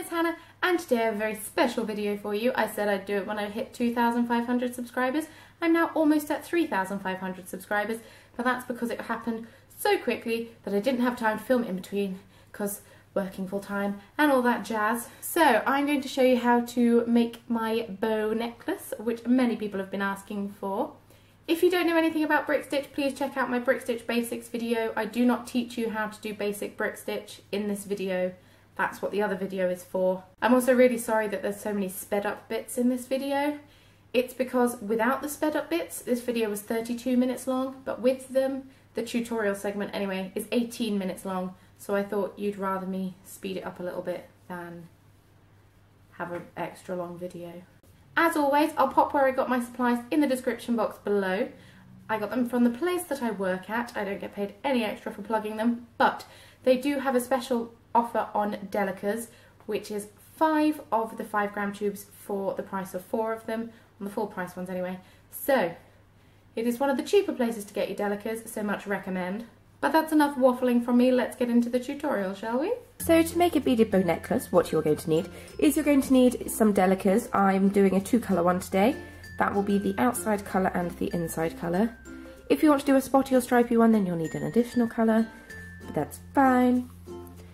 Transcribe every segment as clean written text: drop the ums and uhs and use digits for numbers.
is Hannah, and today I have a very special video for you. I said I'd do it when I hit 2,500 subscribers. I'm now almost at 3,500 subscribers, but that's because it happened so quickly that I didn't have time to film in between, because working full time and all that jazz. So I'm going to show you how to make my bow necklace, which many people have been asking for. If you don't know anything about brick stitch, please check out my brick stitch basics video. I do not teach you how to do basic brick stitch in this video. That's what the other video is for. I'm also really sorry that there's so many sped up bits in this video. It's because without the sped up bits, this video was 32 minutes long, but with them, the tutorial segment anyway, is 18 minutes long. So I thought you'd rather me speed it up a little bit than have an extra long video. As always, I'll pop where I got my supplies in the description box below. I got them from the place that I work at. I don't get paid any extra for plugging them, but they do have a special offer on Delicas, which is 5 of the 5-gram tubes for the price of 4 of them, on the full price ones anyway. So, it is one of the cheaper places to get your Delicas, so much recommend. But that's enough waffling from me, let's get into the tutorial, shall we? So to make a beaded bow necklace, what you're going to need is you're going to need some Delicas. I'm doing a 2-colour one today. That will be the outside colour and the inside colour. If you want to do a spotty or stripy one, then you'll need an additional colour, but that's fine.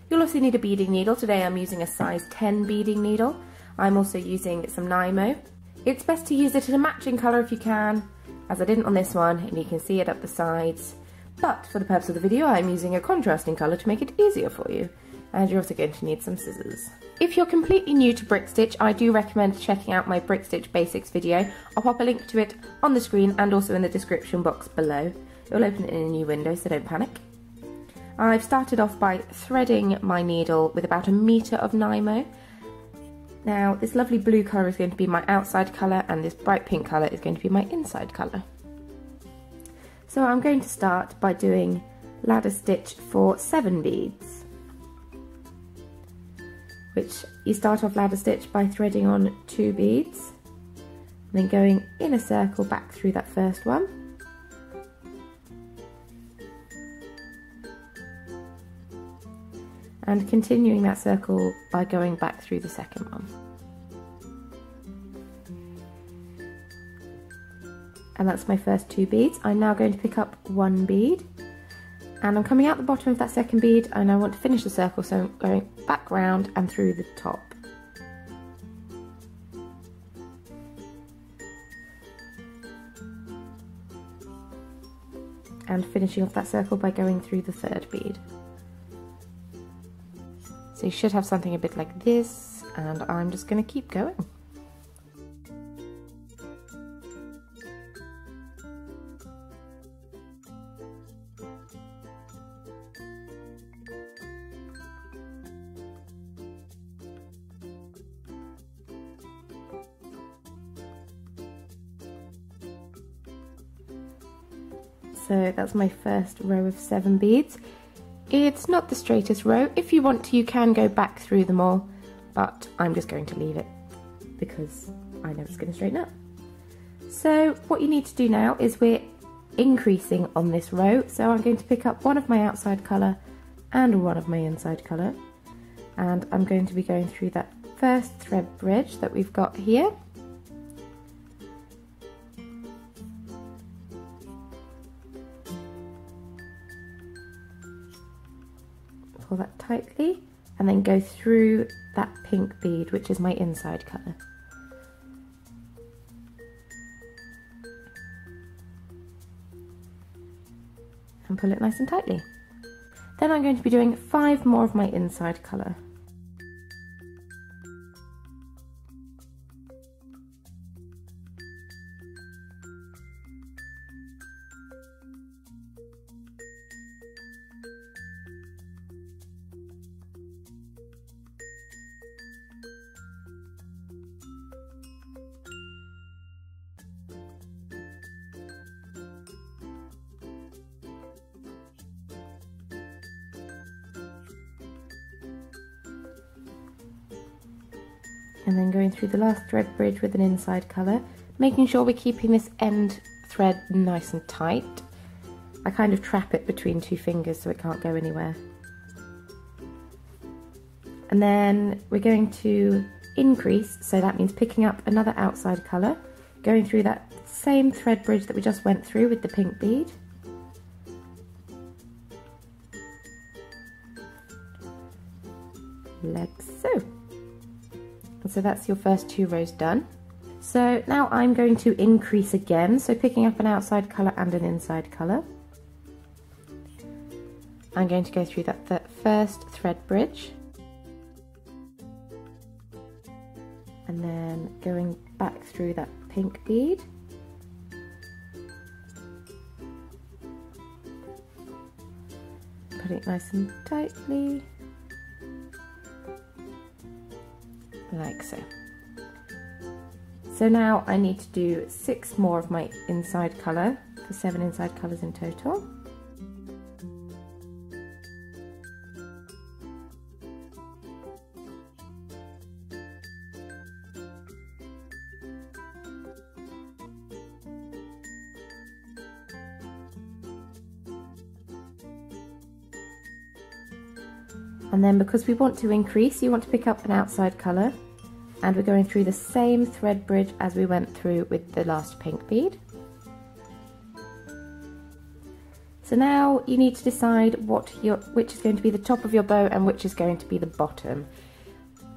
You'll also need a beading needle. Today I'm using a size 10 beading needle. I'm also using some Nymo. It's best to use it in a matching colour if you can, as I didn't on this one, and you can see it up the sides. But for the purpose of the video, I'm using a contrasting colour to make it easier for you. And you're also going to need some scissors. If you're completely new to brick stitch, I do recommend checking out my brick stitch basics video. I'll pop a link to it on the screen and also in the description box below. It'll open it in a new window, so don't panic. I've started off by threading my needle with about 1 metre of Nymo. Now this lovely blue colour is going to be my outside colour and this bright pink colour is going to be my inside colour. So I'm going to start by doing ladder stitch for 7 beads, which you start off ladder stitch by threading on 2 beads, and then going in a circle back through that first one. And continuing that circle by going back through the second one. And that's my first 2 beads. I'm now going to pick up 1 bead, and I'm coming out the bottom of that second bead, and I want to finish the circle, so I'm going back round and through the top. And finishing off that circle by going through the 3rd bead. So you should have something a bit like this, and I'm just going to keep going. So that's my first row of 7 beads. It's not the straightest row. If you want to, you can go back through them all, but I'm just going to leave it because I know it's going to straighten up. So what you need to do now is we're increasing on this row. So I'm going to pick up one of my outside colour and one of my inside colour, and I'm going to be going through that first thread bridge that we've got here. Pull that tightly, and then go through that pink bead, which is my inside colour. And pull it nice and tightly. Then I'm going to be doing 5 more of my inside colour. And then going through the last thread bridge with an inside colour, making sure we're keeping this end thread nice and tight. I kind of trap it between 2 fingers so it can't go anywhere. And then we're going to increase, so that means picking up another outside colour, going through that same thread bridge that we just went through with the pink bead. Like so. And so that's your first 2 rows done. So now I'm going to increase again, so picking up an outside colour and an inside colour. I'm going to go through that first thread bridge. And then going back through that pink bead. Put it nice and tightly. Like so. So now I need to do 6 more of my inside colour, for 7 inside colours in total. And then because we want to increase, you want to pick up an outside colour, and we're going through the same thread bridge as we went through with the last pink bead. So now you need to decide which is going to be the top of your bow and which is going to be the bottom.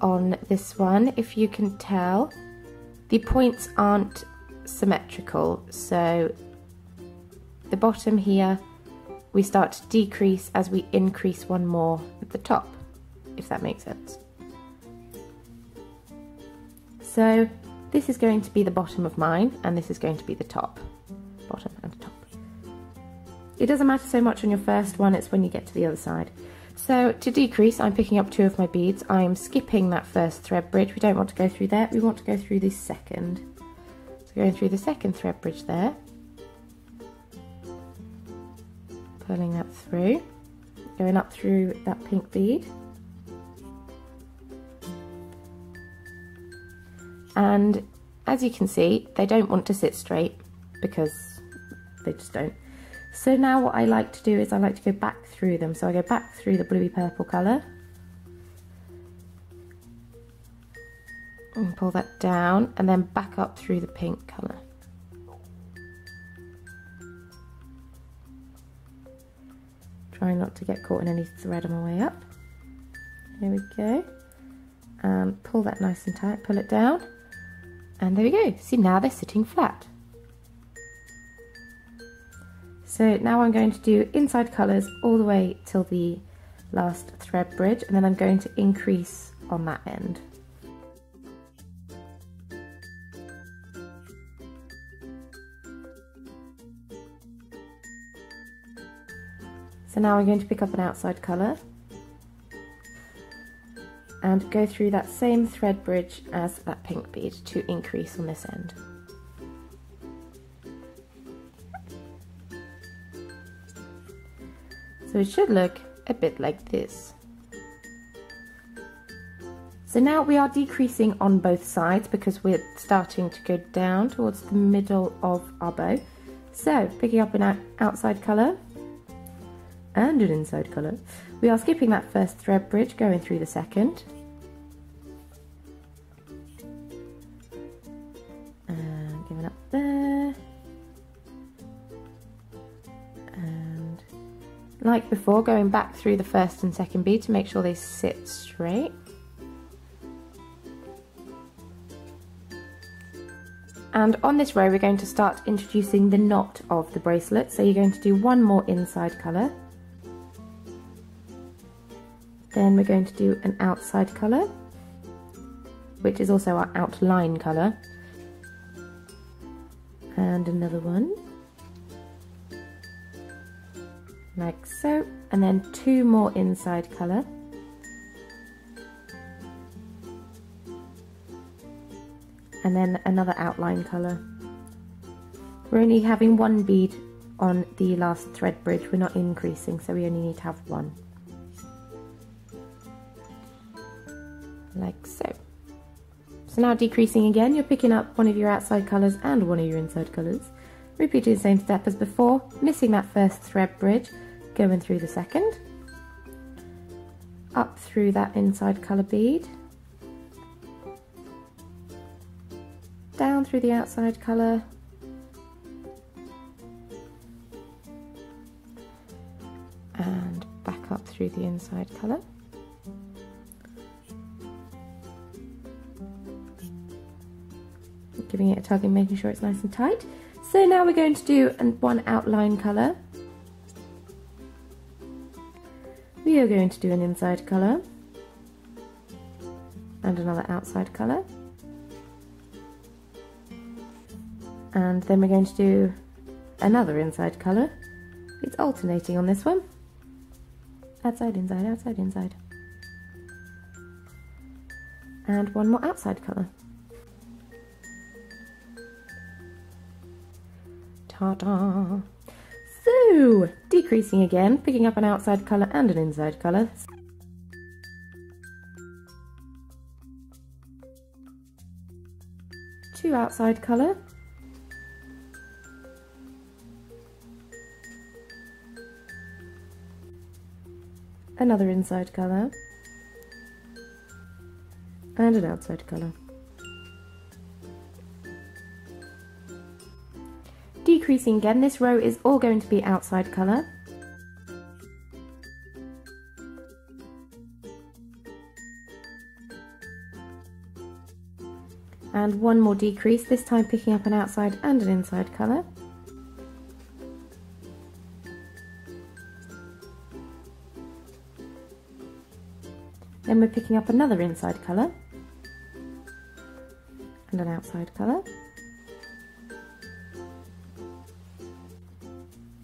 On this one, if you can tell, the points aren't symmetrical, so the bottom here we start to decrease as we increase one more at the top, if that makes sense. So this is going to be the bottom of mine, and this is going to be the top. Bottom and top. It doesn't matter so much on your first one, it's when you get to the other side. So to decrease, I'm picking up 2 of my beads. I'm skipping that first thread bridge. We don't want to go through there, we want to go through the second. So going through the second thread bridge there. Pulling that through, going up through that pink bead, and as you can see they don't want to sit straight because they just don't. So now what I like to do is I like to go back through them, so I go back through the bluey purple colour and pull that down, and then back up through the pink colour. Try not to get caught in any thread on my way up. There we go. And pull that nice and tight, pull it down. And there we go. See, now they're sitting flat. So now I'm going to do inside colours all the way till the last thread bridge, and then I'm going to increase on that end. So now I'm going to pick up an outside colour and go through that same thread bridge as that pink bead to increase on this end. So it should look a bit like this. So now we are decreasing on both sides because we're starting to go down towards the middle of our bow. So picking up an outside colour and an inside colour. We are skipping that first thread bridge, going through the second. And giving up there. And like before, going back through the first and second bead to make sure they sit straight. And on this row we're going to start introducing the knot of the bracelet. So you're going to do 1 more inside colour. Then we're going to do an outside colour, which is also our outline colour. And another one. Like so. And then 2 more inside colour. And then another outline colour. We're only having 1 bead on the last thread bridge, we're not increasing, so we only need to have 1. Like so. So now decreasing again, you're picking up 1 of your outside colours and 1 of your inside colours. Repeating the same step as before, missing that first thread bridge, going through the second. up through that inside colour bead, down through the outside colour, and back up through the inside colour. Giving it a tug and making sure it's nice and tight. So now we're going to do one outline colour. We are going to do an inside colour and another outside colour. And then we're going to do another inside colour. It's alternating on this one. Outside, inside, outside, inside. And one more outside colour. Ta-da! So, decreasing again, picking up an outside colour and an inside colour. Two outside colour. Another inside colour. And an outside colour. Decreasing again, this row is all going to be outside colour. And one more decrease, this time picking up an outside and an inside colour. Then we're picking up another inside colour and an outside colour.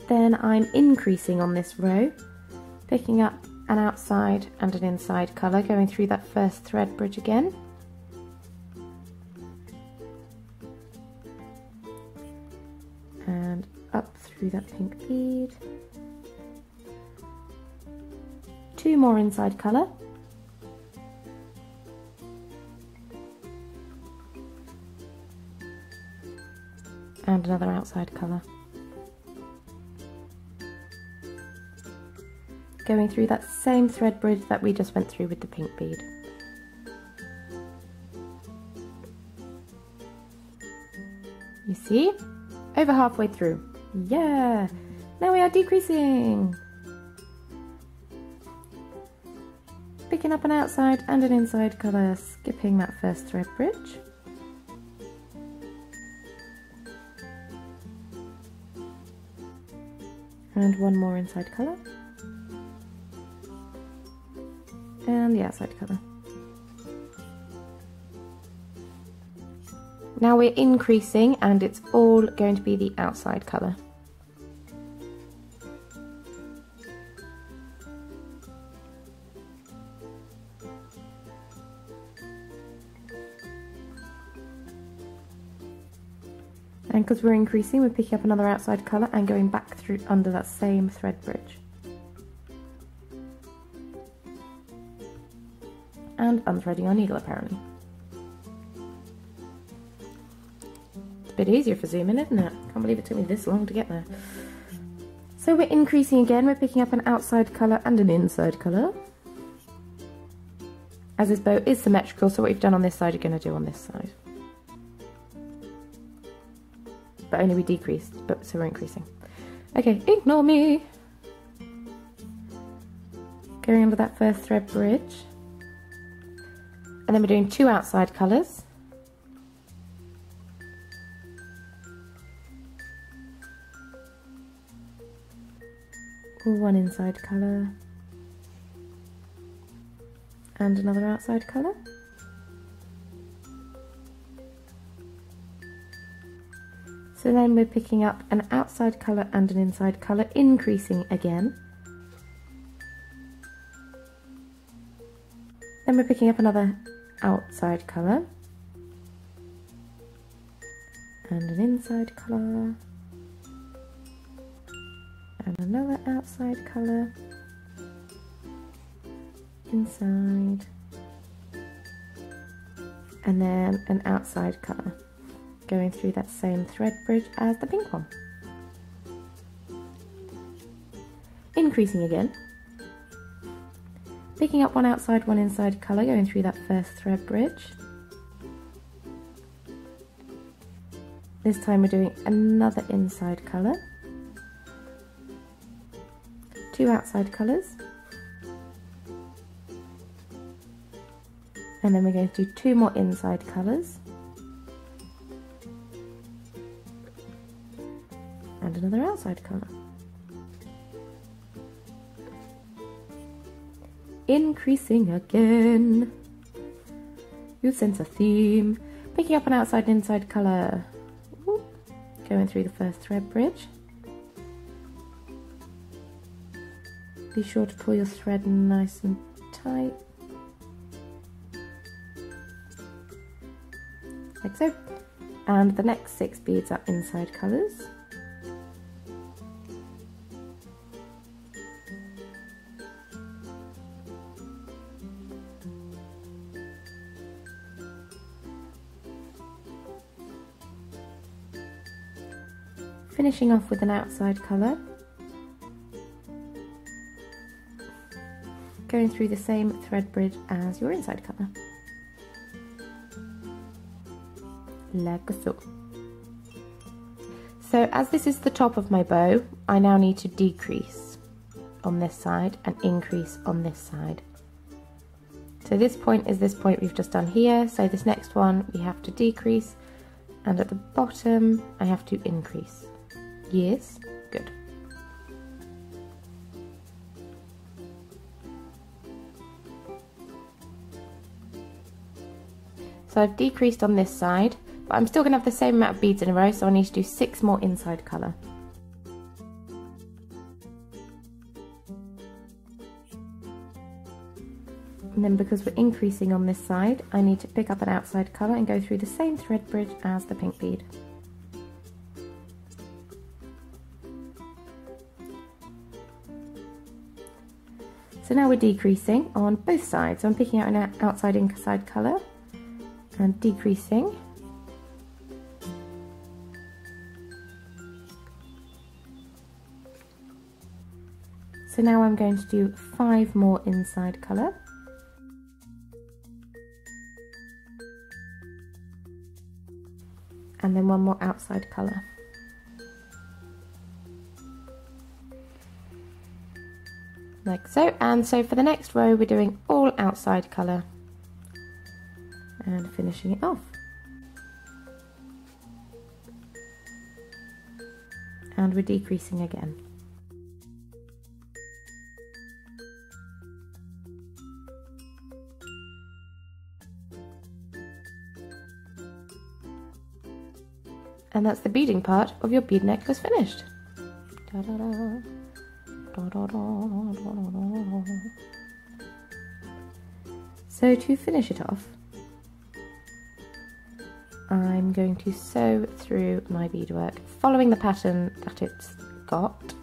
Then I'm increasing on this row, picking up an outside and an inside colour, going through that first thread bridge again. And up through that pink bead. Two more inside colour. And another outside colour. Going through that same thread bridge that we just went through with the pink bead. You see? Over halfway through. Yeah! Now we are decreasing! Picking up an outside and an inside colour, skipping that first thread bridge. And one more inside colour. And the outside colour. Now we're increasing and it's all going to be the outside colour. And because we're increasing, we're picking up another outside colour and going back through under that same thread bridge. And unthreading our needle apparently. It's a bit easier for zooming, isn't it? Can't believe it took me this long to get there. So we're increasing again, we're picking up an outside colour and an inside colour. As this bow is symmetrical, so what we've done on this side you're going to do on this side. But only we decreased, so we're increasing. Okay, ignore me! Going under that first thread bridge. And then we're doing two outside colours. One inside colour. And another outside colour. So then we're picking up an outside colour and an inside colour, increasing again. Then we're picking up another outside colour and an inside colour and another outside colour, inside, and then an outside colour going through that same thread bridge as the pink one. Increasing again, Picking up one outside, one inside colour, going through that first thread bridge. This time we're doing another inside colour, 2 outside colours, and then we're going to do 2 more inside colours, and another outside colour. Increasing again. You'll sense a theme. Picking up an outside and inside colour. Going through the first thread bridge. Be sure to pull your thread nice and tight. Like so. And the next 6 beads are inside colours. Finishing off with an outside colour, going through the same thread bridge as your inside colour, like so. So as this is the top of my bow, I now need to decrease on this side and increase on this side. So this point is this point we've just done here, so this next one we have to decrease, and at the bottom I have to increase. Yes, good. So I've decreased on this side, but I'm still going to have the same amount of beads in a row, so I need to do 6 more inside colour. And then because we're increasing on this side, I need to pick up an outside colour and go through the same thread bridge as the pink bead. So now we're decreasing on both sides. So I'm picking out an outside inside colour and decreasing. So now I'm going to do 5 more inside colour. And then 1 more outside colour. Like so, and so for the next row we're doing all outside colour and finishing it off. And we're decreasing again. And that's the beading part of your bead necklace finished. Da, da, da. So to finish it off, I'm going to sew through my beadwork, following the pattern that it's got,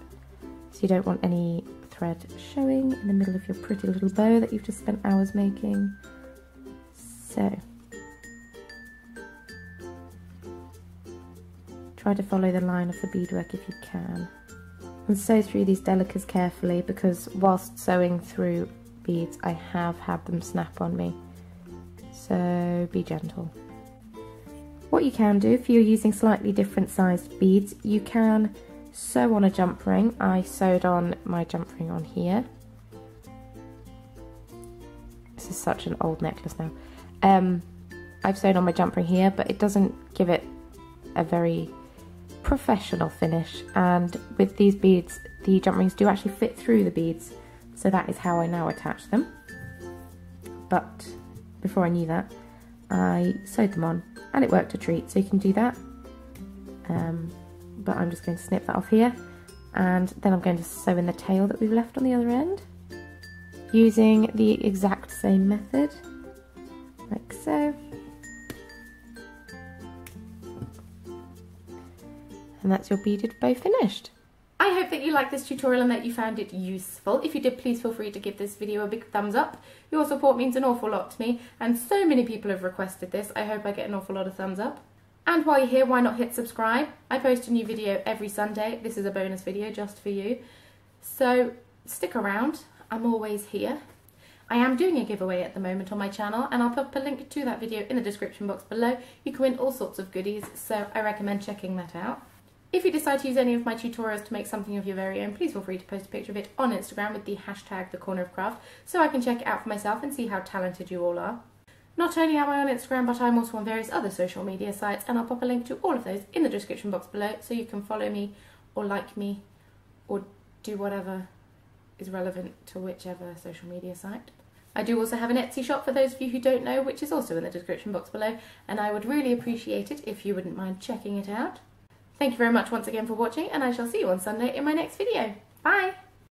so you don't want any thread showing in the middle of your pretty little bow that you've just spent hours making. So try to follow the line of the beadwork if you can. And sew through these delicas carefully, because whilst sewing through beads I have had them snap on me, so be gentle. What you can do, if you're using slightly different sized beads, you can sew on a jump ring. I sewed on my jump ring on here. This is such an old necklace now. I've sewn on my jump ring here, but it doesn't give it a very professional finish, and with these beads the jump rings do actually fit through the beads, so that is how I now attach them. But before I knew that, I sewed them on and it worked a treat, so you can do that. But I'm just going to snip that off here, and then I'm going to sew in the tail that we've left on the other end using the exact same method, like so. And that's your beaded bow finished. I hope that you liked this tutorial and that you found it useful. If you did, please feel free to give this video a big thumbs up. Your support means an awful lot to me, and so many people have requested this. I hope I get an awful lot of thumbs up. And while you're here, why not hit subscribe? I post a new video every Sunday. This is a bonus video just for you. So stick around, I'm always here. I am doing a giveaway at the moment on my channel, and I'll put a link to that video in the description box below. You can win all sorts of goodies, so I recommend checking that out. If you decide to use any of my tutorials to make something of your very own, please feel free to post a picture of it on Instagram with the hashtag #TheCornerOfCraft so I can check it out for myself and see how talented you all are. Not only am I on Instagram, but I'm also on various other social media sites, and I'll pop a link to all of those in the description box below so you can follow me or like me or do whatever is relevant to whichever social media site. I do also have an Etsy shop for those of you who don't know, which is also in the description box below, and I would really appreciate it if you wouldn't mind checking it out. Thank you very much once again for watching, and I shall see you on Sunday in my next video. Bye!